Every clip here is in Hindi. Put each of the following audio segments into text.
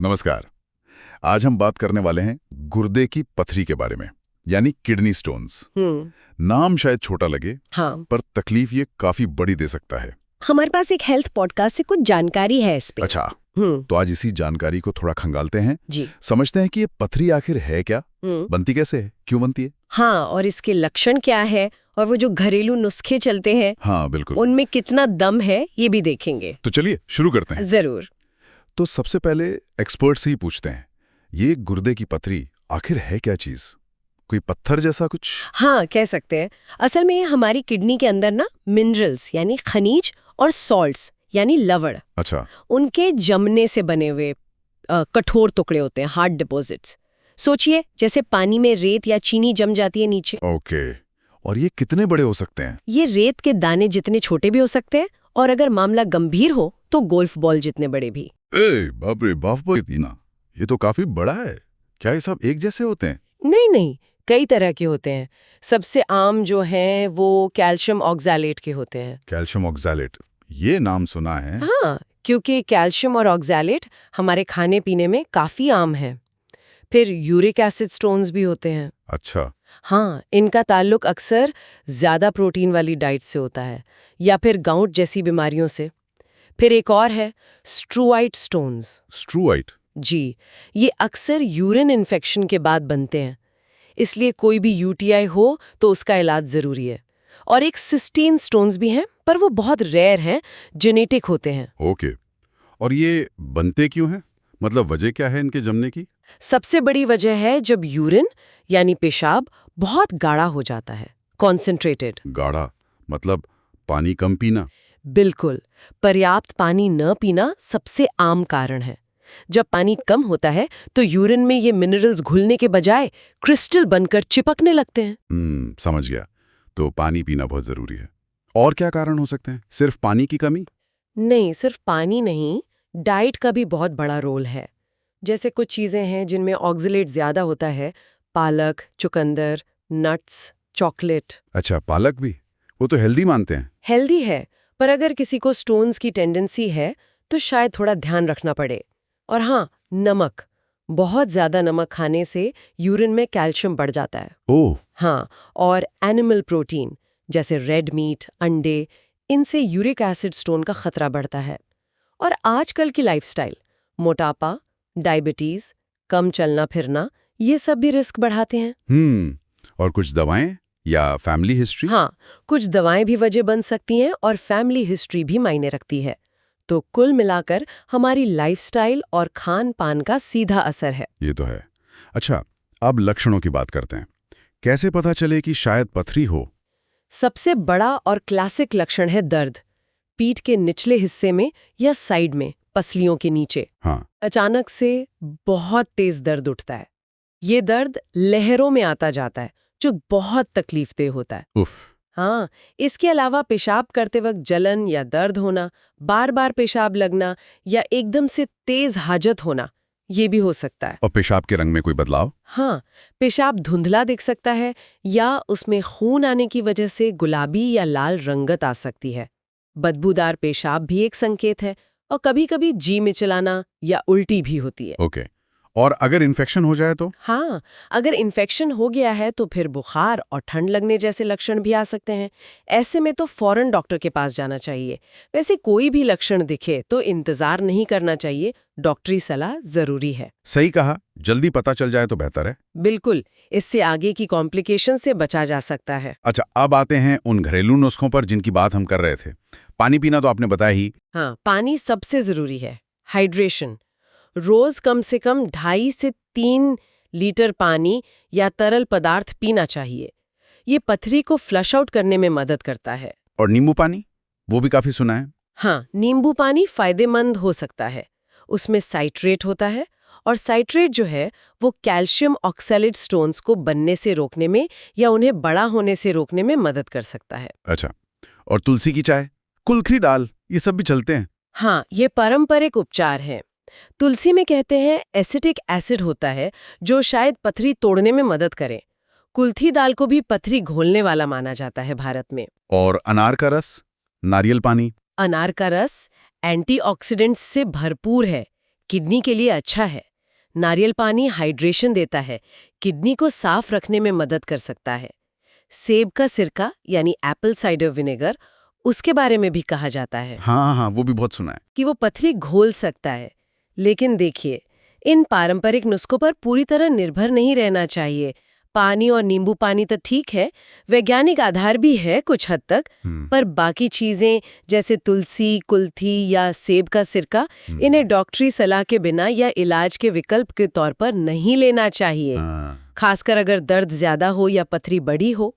नमस्कार। आज हम बात करने वाले हैं गुर्दे की पथरी के बारे में, यानी किडनी स्टोन्स। नाम शायद छोटा लगे, हाँ, पर तकलीफ ये काफी बड़ी दे सकता है। हमारे पास एक हेल्थ पॉडकास्ट से कुछ जानकारी है इस पे। अच्छा, तो आज इसी जानकारी को थोड़ा खंगालते हैं, जी। समझते हैं कि ये पथरी आखिर है क्या, बनती कैसे है, क्यों बनती है। हाँ, और इसके लक्षण क्या है, और वो जो घरेलू नुस्खे चलते हैं, हाँ बिल्कुल, उनमें कितना दम है, ये भी देखेंगे। तो चलिए शुरू करते हैं। जरूर। तो सबसे पहले एक्सपर्ट से ही पूछते हैं, ये गुर्दे की पथरी आखिर है क्या चीज? कोई पत्थर जैसा कुछ? हाँ, कह सकते हैं। असल में हमारी किडनी के अंदर ना मिनरल्स यानी खनिज और सॉल्ट्स यानी लवण, अच्छा, उनके जमने से बने हुए कठोर टुकड़े होते हैं, हार्ड डिपॉजिट्स। सोचिए जैसे पानी में रेत या चीनी जम जाती है नीचे। ओके। और ये कितने बड़े हो सकते हैं? ये रेत के दाने जितने छोटे भी हो सकते हैं, और अगर मामला गंभीर हो तो गोल्फ बॉल जितने बड़े भी। बाप रे बाप, ना ये तो काफी बड़ा है। क्या ये सब एक जैसे होते हैं? नहीं नहीं, कई तरह के होते हैं। सबसे आम जो हैं वो कैल्शियम ऑक्सैलेट के होते हैं। कैल्शियम ऑक्सैलेट, ये नाम सुना है। हाँ, क्योंकि कैल्शियम और ऑक्सैलेट हमारे खाने पीने में काफी आम है। फिर यूरिक एसिड स्टोन्स भी होते हैं। अच्छा, हाँ, इनका ताल्लुक अक्सर ज्यादा प्रोटीन वाली डाइट से होता है, या फिर गाउट जैसी बीमारियों से। फिर एक और है स्ट्रूआइट स्टोन्स। स्ट्रूआइट। जी, ये अक्सर यूरिन इन्फेक्शन के बाद बनते हैं, इसलिए कोई भी यूटीआई हो तो उसका इलाज जरूरी है। और एक सिस्टीन स्टोन्स भी हैं, पर वो बहुत रेयर हैं, जेनेटिक होते हैं। ओके। और ये बनते क्यों हैं? मतलब वजह क्या है इनके जमने की? सबसे बड़ी वजह है जब यूरिन यानी पेशाब बहुत गाढ़ा हो जाता है, कॉन्सेंट्रेटेड। गाढ़ा मतलब पानी कम पीना? बिल्कुल, पर्याप्त पानी न पीना सबसे आम कारण है। जब पानी कम होता है तो यूरिन में ये मिनरल्स घुलने के बजाय क्रिस्टल बनकर चिपकने लगते हैं। समझ गया। तो पानी पीना बहुत जरूरी है। और क्या कारण हो सकते हैं? सिर्फ पानी की कमी? नहीं, सिर्फ पानी नहीं, डाइट का भी बहुत बड़ा रोल है। जैसे कुछ चीजें हैं जिनमें ऑक्सलेट ज्यादा होता है, पालक, चुकंदर, नट्स, चॉकलेट। अच्छा, पालक भी? वो तो हेल्दी मानते हैं। हेल्दी है, पर अगर किसी को स्टोन्स की टेंडेंसी है तो शायद थोड़ा ध्यान रखना पड़े। और हाँ, नमक, बहुत ज्यादा नमक खाने से यूरिन में कैल्शियम बढ़ जाता है। ओह, हाँ, और एनिमल प्रोटीन जैसे रेड मीट, अंडे, इनसे यूरिक एसिड स्टोन का खतरा बढ़ता है। और आजकल की लाइफस्टाइल, मोटापा, डायबिटीज, कम चलना फिरना, ये सब भी रिस्क बढ़ाते हैं। और कुछ दवाएं या फैमिली हिस्ट्री? हाँ, कुछ दवाएं भी वजह बन सकती हैं, और फैमिली हिस्ट्री भी मायने रखती है। तो कुल मिलाकर हमारी लाइफस्टाइल और खान पान का सीधा असर है। ये तो है। अच्छा, अब लक्षणों की बात करते हैं। कैसे पता चले कि शायद पथरी हो? सबसे बड़ा और क्लासिक लक्षण है दर्द, पीठ के निचले हिस्से में या साइड में, पसलियों के नीचे। हाँ, अचानक से बहुत तेज दर्द उठता है। ये दर्द लहरों में आता जाता है, जो बहुत तकलीफदेह होता है। उफ। हाँ, इसके अलावा पेशाब करते वक्त जलन या दर्द होना, बार बार पेशाब लगना, या एकदम से तेज हाजत होना, ये भी हो सकता है। और पेशाब के रंग में कोई बदलाव? हाँ, पेशाब धुंधला दिख सकता है, या उसमें खून आने की वजह से गुलाबी या लाल रंगत आ सकती है। बदबूदार पेशाब भी एक संकेत है, और कभी-कभी जी मिचलाना या उल्टी भी होती है। ओके। और अगर इन्फेक्शन हो जाए तो? हाँ, अगर इन्फेक्शन हो गया है तो फिर बुखार और ठंड लगने जैसे लक्षण भी आ सकते हैं। ऐसे में तो फौरन डॉक्टर के पास जाना चाहिए। वैसे कोई भी लक्षण दिखे तो इंतजार नहीं करना चाहिए, डॉक्टरी सलाह जरूरी है। सही कहा, जल्दी पता चल जाए तो बेहतर है। बिल्कुल, इससे आगे की कॉम्प्लिकेशन से बचा जा सकता है। अच्छा, अब आते हैं उन घरेलू नुस्खों पर जिनकी बात हम कर रहे थे। पानी पीना तो आपने बताया ही। हाँ, पानी सबसे जरूरी है। हाइड्रेशन, रोज कम से कम 2.5 से 3 लीटर पानी या तरल पदार्थ पीना चाहिए। ये पथरी को फ्लश आउट करने में मदद करता है। और नींबू पानी, वो भी काफी सुना है। हाँ, नींबू पानी फायदेमंद हो सकता है। उसमें साइट्रेट होता है, और साइट्रेट जो है वो कैल्शियम ऑक्सैलेट स्टोन्स को बनने से रोकने में या उन्हें बड़ा होने से रोकने में मदद कर सकता है। अच्छा, और तुलसी की चाय, कुल्थी दाल, ये सब भी चलते हैं? हाँ, ये पारंपरिक उपचार है। तुलसी में कहते हैं एसिटिक एसिड होता है, जो शायद पथरी तोड़ने में मदद करे। कुल्थी दाल को भी पथरी घोलने वाला माना जाता है भारत में। और अनार का रस, नारियल पानी? अनार का रस एंटीऑक्सीडेंट्स से भरपूर है, किडनी के लिए अच्छा है। नारियल पानी हाइड्रेशन देता है, किडनी को साफ रखने में मदद कर सकता है। सेब का सिरका यानी एप्पल साइडर विनेगर, उसके बारे में भी कहा जाता है हाँ, वो भी बहुत सुना है। कि वो पथरी घोल सकता है। लेकिन देखिए, इन पारंपरिक नुस्खों पर पूरी तरह निर्भर नहीं रहना चाहिए। पानी और नींबू पानी तो ठीक है, वैज्ञानिक आधार भी है कुछ हद तक, पर बाकी चीजें जैसे तुलसी, कुल्थी या सेब का सिरका, इन्हें डॉक्टरी सलाह के बिना या इलाज के विकल्प के तौर पर नहीं लेना चाहिए। खासकर अगर दर्द ज्यादा हो या पथरी बड़ी हो।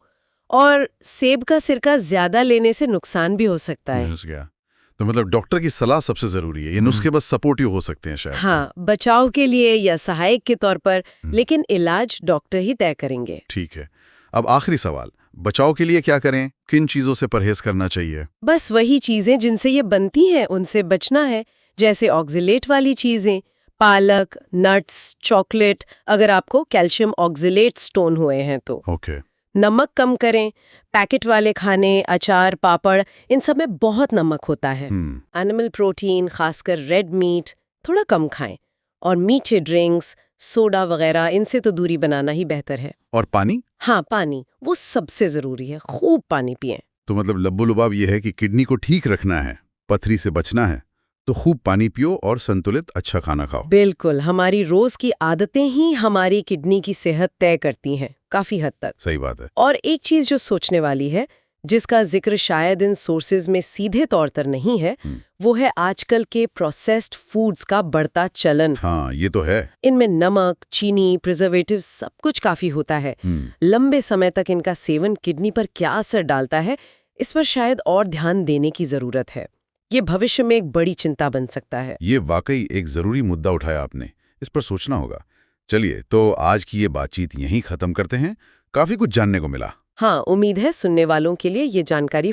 और सेब का सिरका ज्यादा लेने से नुकसान भी हो सकता है। तो मतलब डॉक्टर की सलाह सबसे जरूरी है। ये नुस्खे बस सपोर्टिव हो सकते हैं शायद। हाँ, बचाव के लिए या सहायक के तौर पर, लेकिन इलाज डॉक्टर ही तय करेंगे। ठीक है। अब आखिरी सवाल, बचाव के लिए क्या करें? किन चीजों से परहेज करना चाहिए? बस वही चीजें जिनसे ये बनती हैं उनसे बचना है, जैसे ऑक्जिलेट वाली चीजें, पालक, नट्स, चॉकलेट, अगर आपको कैल्शियम ऑक्जिलेट स्टोन हुए हैं तो। ओके। नमक कम करें, पैकेट वाले खाने, अचार, पापड़, इन सब में बहुत नमक होता है। एनिमल प्रोटीन, खासकर रेड मीट, थोड़ा कम खाएं। और मीठे ड्रिंक्स, सोडा वगैरह, इनसे तो दूरी बनाना ही बेहतर है। और पानी? हाँ, पानी वो सबसे जरूरी है। खूब पानी पिएं। तो मतलब लब्बो लुबाब ये है कि किडनी को ठीक रखना है, पथरी से बचना है, तो खूब पानी पियो और संतुलित अच्छा खाना खाओ। बिल्कुल, हमारी रोज की आदतें ही हमारी किडनी की सेहत तय करती हैं, काफी हद तक। सही बात है। और एक चीज जो सोचने वाली है, जिसका जिक्र शायद इन सोर्सेज में सीधे तौर पर नहीं है, वो है आजकल के प्रोसेस्ड फूड्स का बढ़ता चलन। हाँ, ये तो है। इनमें नमक, चीनी, प्रिजर्वेटिव सब कुछ काफी होता है। लंबे समय तक इनका सेवन किडनी पर क्या असर डालता है, इस पर शायद और ध्यान देने की जरूरत है। ये भविष्य में एक बड़ी चिंता बन सकता है। ये वाकई एक जरूरी मुद्दा उठाया आपने, इस पर सोचना होगा। चलिए, तो आज की ये बातचीत यहीं खत्म करते हैं। काफी कुछ जानने को मिला। हाँ, उम्मीद है सुनने वालों के लिए ये जानकारी